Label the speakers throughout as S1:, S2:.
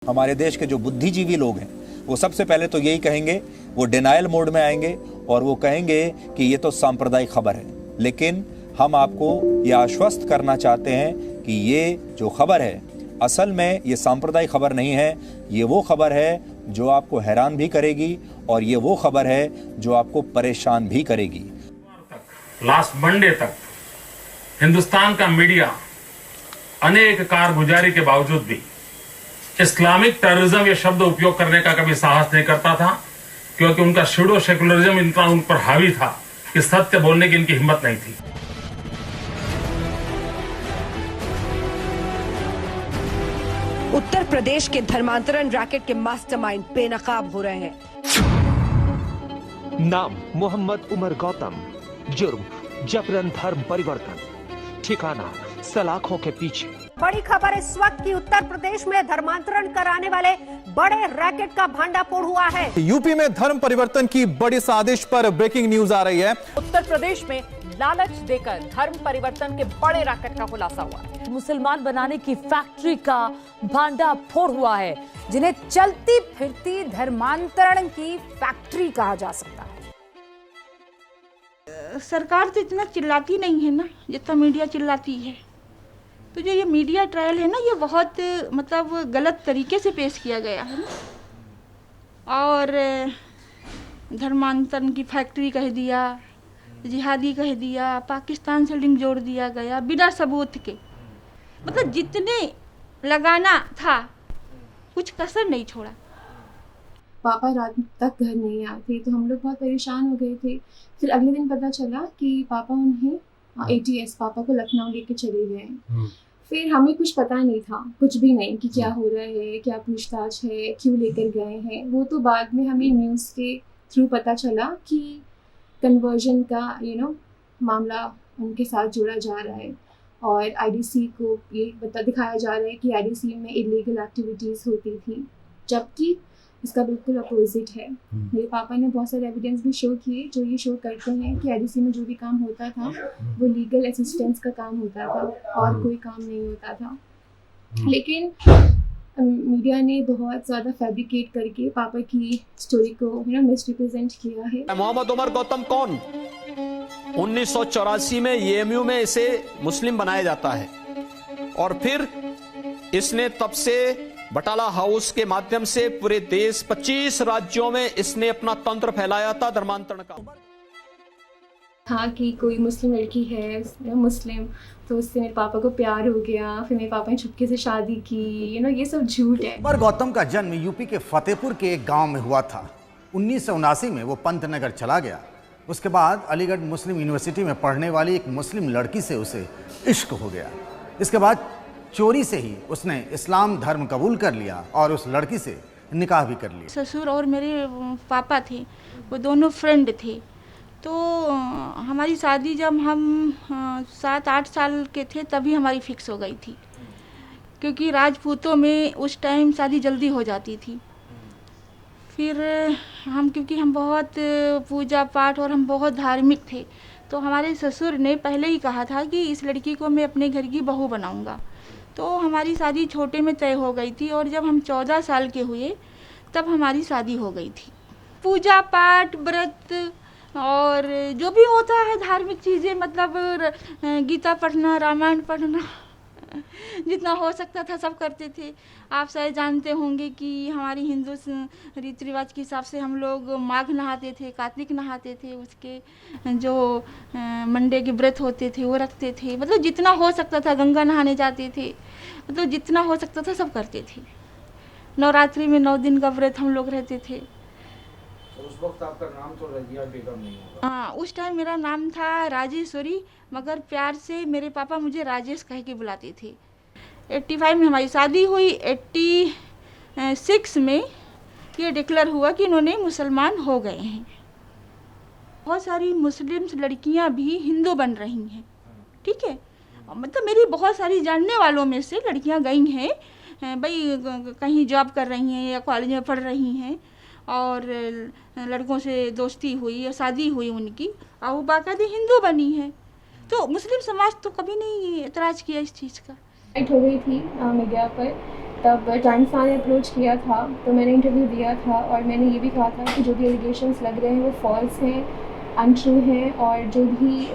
S1: हमारे देश के जो बुद्धिजीवी लोग हैं वो सबसे पहले तो यही कहेंगे, वो डिनायल मोड में आएंगे और वो कहेंगे कि ये तो सांप्रदायिक खबर है। लेकिन हम आपको ये आश्वस्त करना चाहते हैं कि ये जो खबर है असल में ये सांप्रदायिक खबर नहीं है, ये वो खबर है जो आपको हैरान भी करेगी और ये वो खबर है जो आपको परेशान भी करेगी।
S2: लास्ट मंडे तक हिंदुस्तान का मीडिया अनेक कारगुजारी के बावजूद भी इस्लामिक टेररिज्म ये शब्द उपयोग करने का कभी साहस नहीं करता था, क्योंकि उनका सूडो सेकुलरिज्म इतना उन पर हावी था कि सत्य बोलने की इनकी हिम्मत नहीं थी।
S3: उत्तर प्रदेश के धर्मांतरण रैकेट के मास्टरमाइंड बेनकाब हो रहे हैं।
S4: नाम मोहम्मद उमर गौतम, जुर्म जबरन धर्म परिवर्तन, ठिकाना सलाखों के पीछे।
S5: बड़ी खबर इस वक्त की उत्तर प्रदेश में धर्मांतरण कराने वाले बड़े रैकेट का भांडाफोड़ हुआ है।
S6: यूपी में धर्म परिवर्तन की बड़ी साजिश पर ब्रेकिंग न्यूज आ रही है।
S7: उत्तर प्रदेश में लालच देकर धर्म परिवर्तन के बड़े रैकेट का खुलासा हुआ है। मुसलमान बनाने की फैक्ट्री का भांडाफोड़ हुआ है, जिन्हें चलती फिरती धर्मांतरण की फैक्ट्री कहा जा सकता है।
S8: सरकार तो इतना चिल्लाती नहीं है ना जितना मीडिया चिल्लाती है। तो जो ये मीडिया ट्रायल है ना, ये बहुत मतलब गलत तरीके से पेश किया गया है ना, और धर्मांतरण की फैक्ट्री कह दिया, जिहादी कह दिया, पाकिस्तान से लिंक जोड़ दिया गया बिना सबूत के। मतलब जितने लगाना था कुछ कसर नहीं छोड़ा।
S9: पापा रात तक घर नहीं आते तो हम लोग बहुत परेशान हो गए थे। फिर अगले दिन पता चला कि पापा उन्हें ATS पापा को लखनऊ लेके चले गए। फिर हमें कुछ पता नहीं था, कुछ भी नहीं कि क्या हो रहा है, क्या पूछताछ है, क्यों लेकर गए हैं। वो तो बाद में हमें न्यूज़ के थ्रू पता चला कि कन्वर्जन का मामला उनके साथ जोड़ा जा रहा है और IDC को ये दिखाया जा रहा है कि IDC में इलीगल एक्टिविटीज़ होती थी, जबकि इसका बिल्कुल अपोजिट है। मेरे पापा ने बहुत सारे एविडेंस भी शो किए जो ये शो करते हैं कि IDC में जो भी काम होता था वो लीगल असिस्टेंस का काम होता था और कोई काम नहीं होता था। लेकिन मीडिया ने बहुत ज़्यादा फैब्रिकेट करके पापा की स्टोरी को मिसरिप्रेजेंट किया है।
S10: मोहम्मद उमर गौतम कौन? 1984 में AMU में इसे मुस्लिम बनाया जाता है और फिर इसने तब से बटाला हाउस के माध्यम से पूरे देश 25 राज्यों में इसने अपना तंत्र फैलाया था धर्मांतरण का।
S9: था कि कोई मुस्लिम लड़की है मुस्लिम, तो उससे मेरे पापा को प्यार हो गया। फिर मेरे पापा ने चुपके से शादी की। ये सब झूठ है।
S11: उमर गौतम का जन्म यूपी के फतेहपुर के एक गांव में हुआ था। 1979 में वो पंतनगर चला गया। उसके बाद अलीगढ़ मुस्लिम यूनिवर्सिटी में पढ़ने वाली एक मुस्लिम लड़की से उसे इश्क हो गया। इसके बाद चोरी से ही उसने इस्लाम धर्म कबूल कर लिया और उस लड़की से निकाह भी कर लिया।
S8: ससुर और मेरे पापा थे, वो दोनों फ्रेंड थे। तो हमारी शादी जब हम 7-8 साल के थे तभी हमारी फिक्स हो गई थी, क्योंकि राजपूतों में उस टाइम शादी जल्दी हो जाती थी। फिर क्योंकि हम बहुत पूजा पाठ और हम बहुत धार्मिक थे, तो हमारे ससुर ने पहले ही कहा था कि इस लड़की को मैं अपने घर की बहू बनाऊंगा। तो हमारी शादी छोटे में तय हो गई थी और जब हम 14 साल के हुए तब हमारी शादी हो गई थी। पूजा पाठ, व्रत और जो भी होता है धार्मिक चीज़ें, मतलब गीता पढ़ना, रामायण पढ़ना, जितना हो सकता था सब करते थे। आप शायद जानते होंगे कि हमारी हिंदू रीति रिवाज के हिसाब से हम लोग माघ नहाते थे, कार्तिक नहाते थे, उसके जो मंडे के व्रत होते थे वो रखते थे। मतलब जितना हो सकता था, गंगा नहाने जाते थे, मतलब जितना हो सकता था सब करते थे। नवरात्रि में 9 दिन का व्रत हम लोग रहते थे।
S12: तो उस वक्त आपका नाम तो रजिया बेगम नहीं होगा?
S8: हाँ, उस टाइम मेरा नाम था राजेश्वरी, मगर प्यार से मेरे पापा मुझे राजेश कह के बुलाते थे। 85 में हमारी शादी हुई। 86 में ये डिक्लेयर हुआ कि इन्होंने मुसलमान हो गए हैं। बहुत सारी मुस्लिम लड़कियां भी हिंदू बन रही हैं, ठीक है। मतलब मेरी बहुत सारी जानने वालों में से लड़कियां गई हैं, भाई कहीं जॉब कर रही हैं या कॉलेज में पढ़ रही हैं, और लड़कों से दोस्ती हुई या शादी हुई उनकी, और वो बाकायदे हिंदू बनी है। तो मुस्लिम समाज तो कभी नहीं एतराज़ किया इस चीज़ का।
S9: हो गई थी मीडिया पर तब टाइम्स ने अप्रोच किया था, तो मैंने इंटरव्यू दिया था और मैंने ये भी कहा था कि जो भी एलिगेशंस लग रहे हैं वो फॉल्स हैं, अनट्रू हैं और जो भी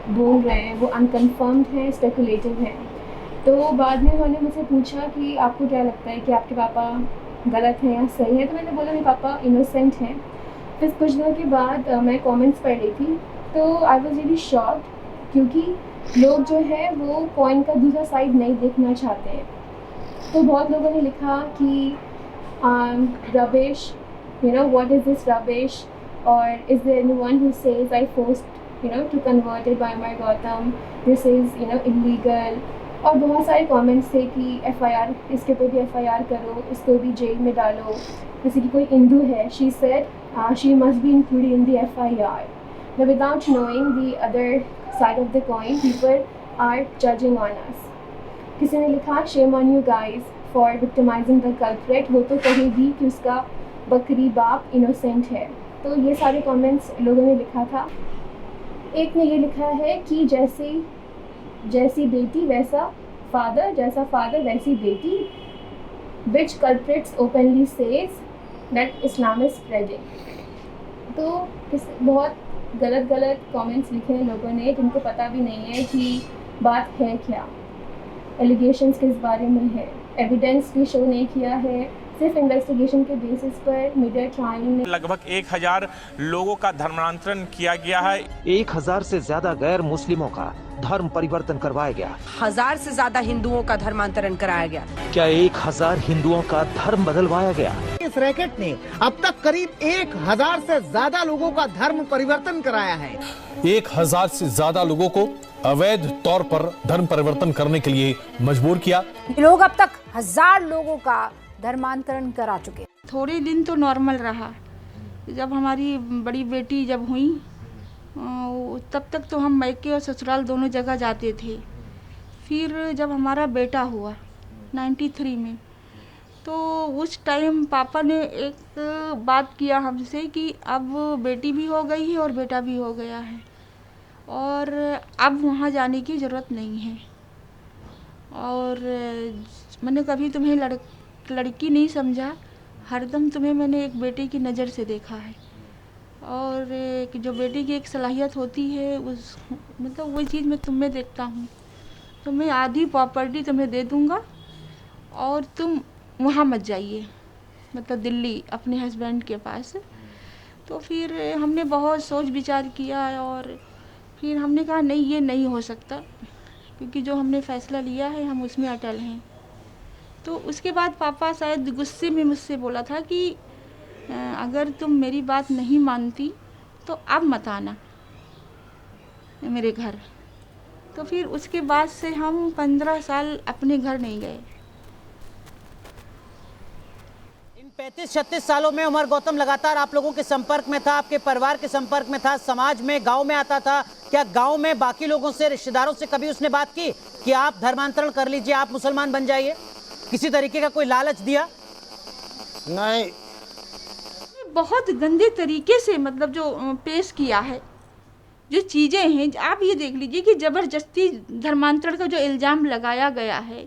S9: बोल रहे हैं वो अनकन्फर्म्ड हैं, स्पेकुलेटिव हैं। तो बाद में उन्होंने मुझसे पूछा कि आपको क्या लगता है कि आपके पापा गलत हैं या सही हैं, तो मैंने बोला मेरे पापा इनोसेंट हैं। फिर कुछ दिनों के बाद मैं कमेंट्स पढ़ रही थी तो आई वाज रियली शॉक्ड, क्योंकि लोग जो है वो कॉइन का दूसरा साइड नहीं देखना चाहते हैं। तो बहुत लोगों ने लिखा कि rubbish, you know, what is this rubbish, और is there anyone who says I forced, you know, to converted by my Gautam, this is, you know, illegal. और बहुत सारे कमेंट्स थे कि एफआईआर, इसके ऊपर भी एफआईआर करो, इसको भी जेल में डालो। जैसे कि कोई हिंदू है, she said she must be included in the FIR. Now, without knowing the other side of the coin, people are judging on us. किसी ने लिखा shame on you guys for victimizing the culprit, वो तो कहेगी कि उसका बकरी बाप इनोसेंट है। तो ये सारे कमेंट्स लोगों ने लिखा था। एक ने ये लिखा है कि जैसी बेटी वैसा फादर, जैसा फादर वैसी बेटी, which culprits openly says that Islam is spreading। तो बहुत गलत कमेंट्स लिखे हैं लोगों ने, जिनको पता भी नहीं है कि बात है क्या, एलिगेशंस किस बारे में है, एविडेंस भी शो नहीं किया है, सिर्फ इन्वेस्टिगेशन के बेसिस पर मीडिया ट्रायल ने
S13: लगभग 1000 लोगों का धर्मांतरण किया गया है।
S4: 1000 से ज्यादा गैर मुस्लिमों का धर्म परिवर्तन करवाया गया।
S3: 1000 से ज्यादा हिंदुओं का धर्मांतरण कराया गया।
S4: क्या 1000 हिंदुओं का धर्म बदलवाया गया?
S14: इस रैकेट ने अब तक करीब 1000 से ज्यादा लोगों का धर्म परिवर्तन कराया है।
S6: 1000 से ज्यादा लोगों को अवैध तौर पर धर्म परिवर्तन करने के लिए मजबूर किया।
S7: लोग अब तक 1000 लोगों का धर्मांतरण करा चुके।
S8: थोड़े दिन तो नॉर्मल रहा, जब हमारी बड़ी बेटी जब हुई तब तक तो हम मायके और ससुराल दोनों जगह जाते थे। फिर जब हमारा बेटा हुआ 93 में, तो उस टाइम पापा ने एक बात किया हमसे कि अब बेटी भी हो गई है और बेटा भी हो गया है और अब वहाँ जाने की ज़रूरत नहीं है। और मैंने कभी तुम्हें लड़की नहीं समझा, हरदम तुम्हें मैंने एक बेटे की नज़र से देखा है। और जो बेटी की एक सलाहियत होती है, उस मतलब वही चीज़ मैं तुम में देखता हूँ। तो मैं आधी प्रॉपर्टी तुम्हें दे दूँगा और तुम वहाँ मत जाइए, मतलब दिल्ली अपने हस्बैंड के पास। तो फिर हमने बहुत सोच विचार किया और फिर हमने कहा नहीं, ये नहीं हो सकता, क्योंकि जो हमने फ़ैसला लिया है हम उसमें अटल हैं। तो उसके बाद पापा शायद गुस्से में मुझसे बोला था कि अगर तुम मेरी बात नहीं मानती तो अब मत आना मेरे घर। तो फिर उसके बाद से हम 15 साल अपने घर नहीं गए।
S14: इन 35-36 सालों में उमर गौतम लगातार आप लोगों के संपर्क में था, आपके परिवार के संपर्क में था, समाज में, गांव में आता था। क्या गांव में बाकी लोगों से, रिश्तेदारों से कभी उसने बात की कि आप धर्मांतरण कर लीजिए, आप मुसलमान बन जाइए? किसी तरीके का कोई लालच दिया? नहीं।
S8: बहुत गंदे तरीके से मतलब जो पेश किया है, जो चीज़ें हैं, आप ये देख लीजिए कि ज़बरदस्ती धर्मांतरण का जो इल्ज़ाम लगाया गया है।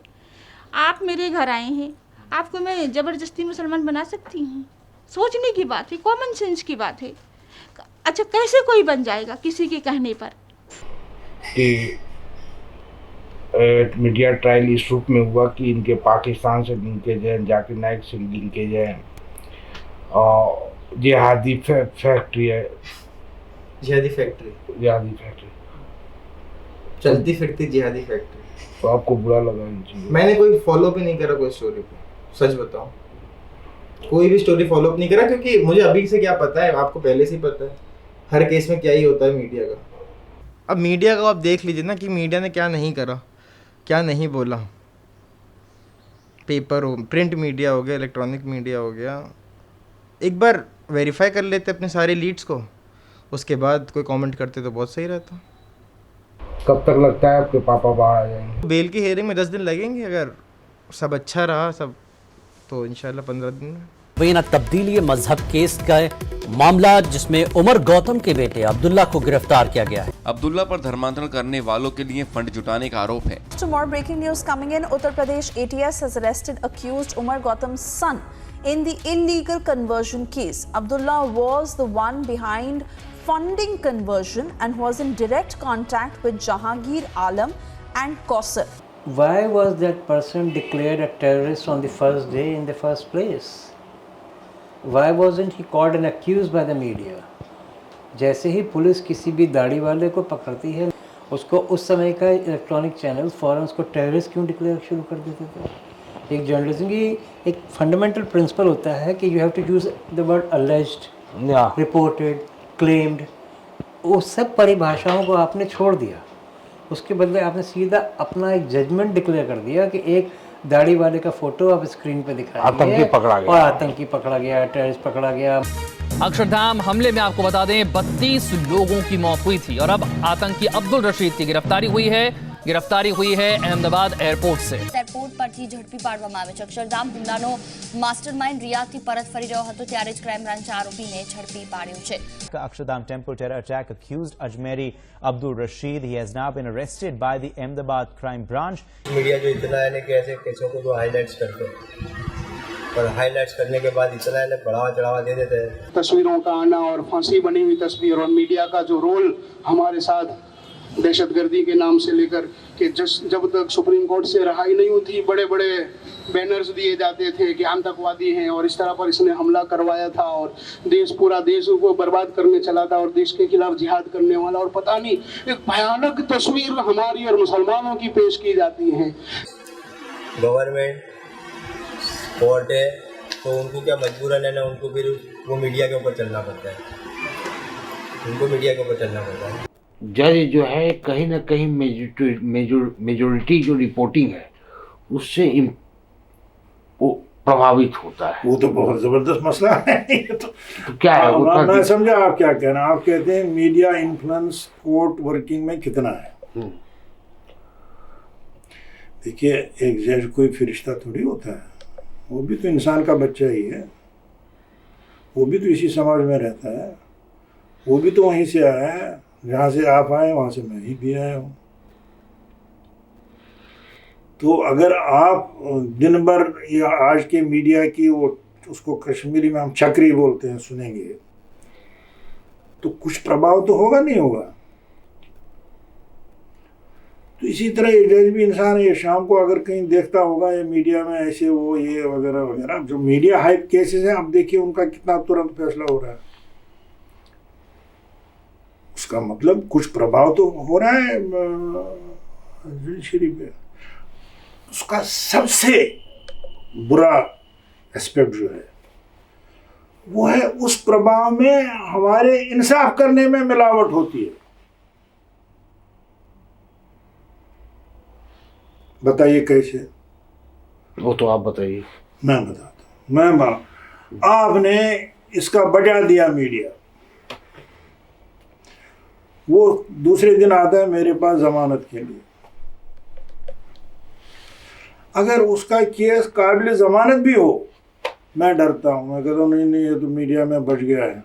S8: आप मेरे घर आए हैं, आपको मैं ज़बरदस्ती मुसलमान बना सकती हूँ? सोचने की बात है, कॉमन सेंस की बात है। अच्छा, कैसे कोई बन जाएगा किसी के कहने पर?
S12: मीडिया ट्रायल इस रूप में हुआ कि इनके पाकिस्तान से लिंकेज है, जाकिर नाइक से लिंकेज है, और जिहादी फैक्ट्री है।
S15: जिहादी फैक्ट्री चलती फिरती जिहादी फैक्ट्री।
S12: तो आपको बुरा लगा इन चीज़ों?
S15: मैंने कोई फॉलो भी नहीं करा कोई स्टोरी पे, सच बताऊं, कोई भी स्टोरी फॉलो अप नहीं करा, क्योंकि मुझे अभी से क्या पता है, आपको पहले से ही पता है हर केस में क्या ही होता है मीडिया का।
S16: अब मीडिया का आप देख लीजिए ना कि मीडिया ने क्या नहीं करा, क्या नहीं बोला। पेपर हो, प्रिंट मीडिया हो गया, इलेक्ट्रॉनिक मीडिया हो गया, एक बार वेरीफाई कर लेते अपने सारे लीड्स को, उसके बाद कोई कमेंट करते तो बहुत सही रहता।
S12: कब तक लगता है आपके पापा बाहर आ जाएंगे?
S16: बेल की हियरिंग में 10 दिन लगेंगे, अगर सब अच्छा रहा सब तो इंशाल्लाह 15 दिन में।
S17: मुबैना तब्दीली मजहब केस का मामला जिसमें उमर गौतम के बेटे अब्दुल्ला को गिरफ्तार किया गया है।
S18: अब्दुल्ला पर धर्मांतरण करने वालों के लिए फंड जुटाने का आरोप है।
S19: More breaking news coming in. Uttar Pradesh ATS has arrested accused Umar Gautam's son in the illegal conversion case. Abdullah was the one behind funding conversion and was in direct contact with Jahangir Alam and Kausar.
S20: Why was that person declared a terrorist on the first day in the first place? Why wasn't he caught and accused by the media? जैसे ही police किसी भी दाढ़ी वाले को पकड़ती है, उसको उस समय का इलेक्ट्रॉनिक चैनल फौरन उसको टेररिस्ट क्यों डिक्लेयर शुरू कर देते थे? एक जर्नलिज्म की एक फंडामेंटल प्रिंसिपल होता है कि you have to use the word alleged, reported, claimed. वो सब परिभाषाओं को आपने छोड़ दिया, उसके बदले आपने सीधा अपना एक जजमेंट डिक्लेयर कर दिया कि एक दाढ़ी वाले का फोटो आप स्क्रीन पे दिखाएंगे, आतंकी पकड़ा गया, और आतंकी पकड़ा गया, टेररिस्ट पकड़ा गया।
S21: अक्षरधाम हमले में आपको बता दें 32 लोगों की मौत हुई थी और अब आतंकी अब्दुल रशीद की गिरफ्तारी हुई है अहमदाबाद एयरपोर्ट से।
S22: એરપોર્ટ પરથી ઝડપી પાડવામાં આવે છે। અક્ષરધામ હુમલાનો માસ્ટરમાઇન્ડ રિયાદથી પરત ફરી રહ્યો હતો ત્યારે જ ક્રાઇમ બ્રાન્ચે આરોપીને ઝડપી પાડ્યો છે।
S23: Akshardham temple terror attack accused Ajmeri Abdul Rashid. He has now been arrested by the Ahmedabad crime branch.
S24: Media जो इतना है कि ऐसे केसों को जो हाईलाइट्स करते हैं और हाईलाइट्स करने के बाद इतना है बढ़ावा चढ़ावा दे देते हैं।
S25: तस्वीरों का आना और फांसी बनी हुई तस्वीर और मीडिया का जो रोल हमारे साथ दहशतगर्दी के नाम से लेकर कि जब तक सुप्रीम कोर्ट से रहाई नहीं हुई थी, बड़े बड़े बैनर्स दिए जाते थे कि आतंकवादी हैं और इस तरह पर इसने हमला करवाया था और पूरा देश को बर्बाद करने चला था और देश के खिलाफ जिहाद करने वाला, और पता नहीं एक भयानक तस्वीर हमारी और मुसलमानों की पेश की जाती है।
S24: गवर्नमेंट कोर्ट है तो उनको क्या मजबूरन है ना, उनको फिर वो मीडिया के ऊपर चलना पड़ता है, उनको मीडिया के ऊपर चलना पड़ता है।
S12: जज जो है कहीं ना कहीं मेजोरिटी जो रिपोर्टिंग है उससे वो प्रभावित होता है।
S26: वो तो बहुत जबरदस्त मसला है। ये तो
S12: क्या है
S26: मैं समझा आप क्या कहना। आप कहते हैं मीडिया इन्फ्लुएंस कोर्ट वर्किंग में कितना है। देखिए एक जज कोई फरिश्ता थोड़ी होता है, वो भी तो इंसान का बच्चा ही है, वो भी तो इसी समाज में रहता है, वो भी तो वहीं से आया है, जहाँ से आप आए वहाँ से मैं ही भी आया हूँ। तो अगर आप दिन भर या आज के मीडिया की वो उसको कश्मीरी में हम चक्री बोलते हैं सुनेंगे तो कुछ प्रभाव तो होगा नहीं होगा। तो इसी तरह ये जज भी इंसान है, ये शाम को अगर कहीं देखता होगा ये मीडिया में ऐसे वो ये वगैरह वगैरह जो मीडिया हाइप केसेस हैं, अब देखिए उनका कितना तुरंत फैसला हो रहा है। उसका मतलब कुछ प्रभाव तो हो रहा है जुडिशरी पे। उसका सबसे बुरा एस्पेक्ट जो है वो है उस प्रभाव में हमारे इंसाफ करने में मिलावट होती है। बताइए कैसे?
S12: वो तो आप बताइए।
S26: मैं बताता हूँ। आपने इसका बजा दिया मीडिया, वो दूसरे दिन आता है मेरे पास जमानत के लिए। अगर उसका केस काबिल जमानत भी हो, मैं डरता हूँ, मैं कहता हूँ नहीं ये तो मीडिया में बच गया है।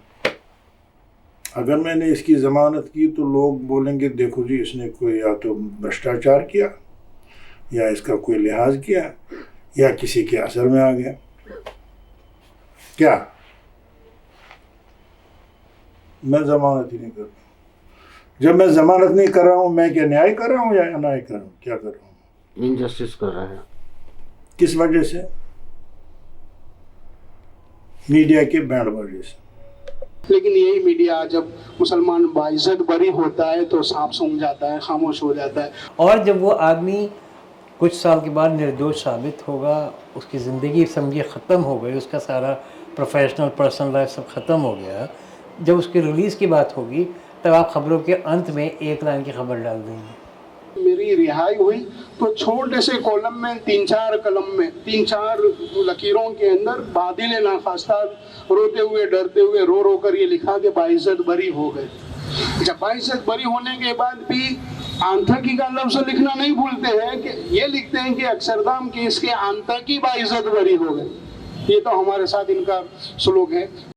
S26: अगर मैंने इसकी जमानत की तो लोग बोलेंगे देखो जी इसने कोई या तो भ्रष्टाचार किया या इसका कोई लिहाज किया या किसी के असर में आ गया। क्या मैं जमानत ही नहीं कर रहा? जब मैं जमानत नहीं कर रहा हूँ, मैं क्या न्याय कर रहा हूँ या अन्याय कर रहा हूँ? क्या कर रहा हूँ?
S12: इनजस्टिस कर रहे हैं।
S26: किस वजह से? मीडिया के बैंडबाजी से।
S25: लेकिन यही मीडिया जब मुसलमान बाइज्जत बरी होता है तो सांप सूंघ जाता है, खामोश हो जाता है।
S20: और जब वो आदमी कुछ साल के बाद निर्दोष साबित होगा, उसकी ज़िंदगी समझिए ख़त्म हो गई, उसका सारा प्रोफेशनल पर्सनल लाइफ सब ख़त्म हो गया, जब उसकी रिलीज़ की बात होगी तब आप खबरों के अंत में एक लाइन की खबर डाल देंगे।
S25: मेरी रिहाई हुई तो छोटे से कॉलम में 3-4 कलम में 3-4 लकीरों के अंदर बादिल नाखास्ता रोते हुए डरते हुए रो कर ये लिखा कि बाइज्जत बरी हो गए। जब बाइज्जत बरी होने के बाद भी आतंकी का लफ्ज लिखना नहीं भूलते हैं कि ये लिखते हैं कि अक्षरधाम केस के आतंकी बाइज्जत बरी हो गए। ये तो हमारे साथ इनका सलूक है।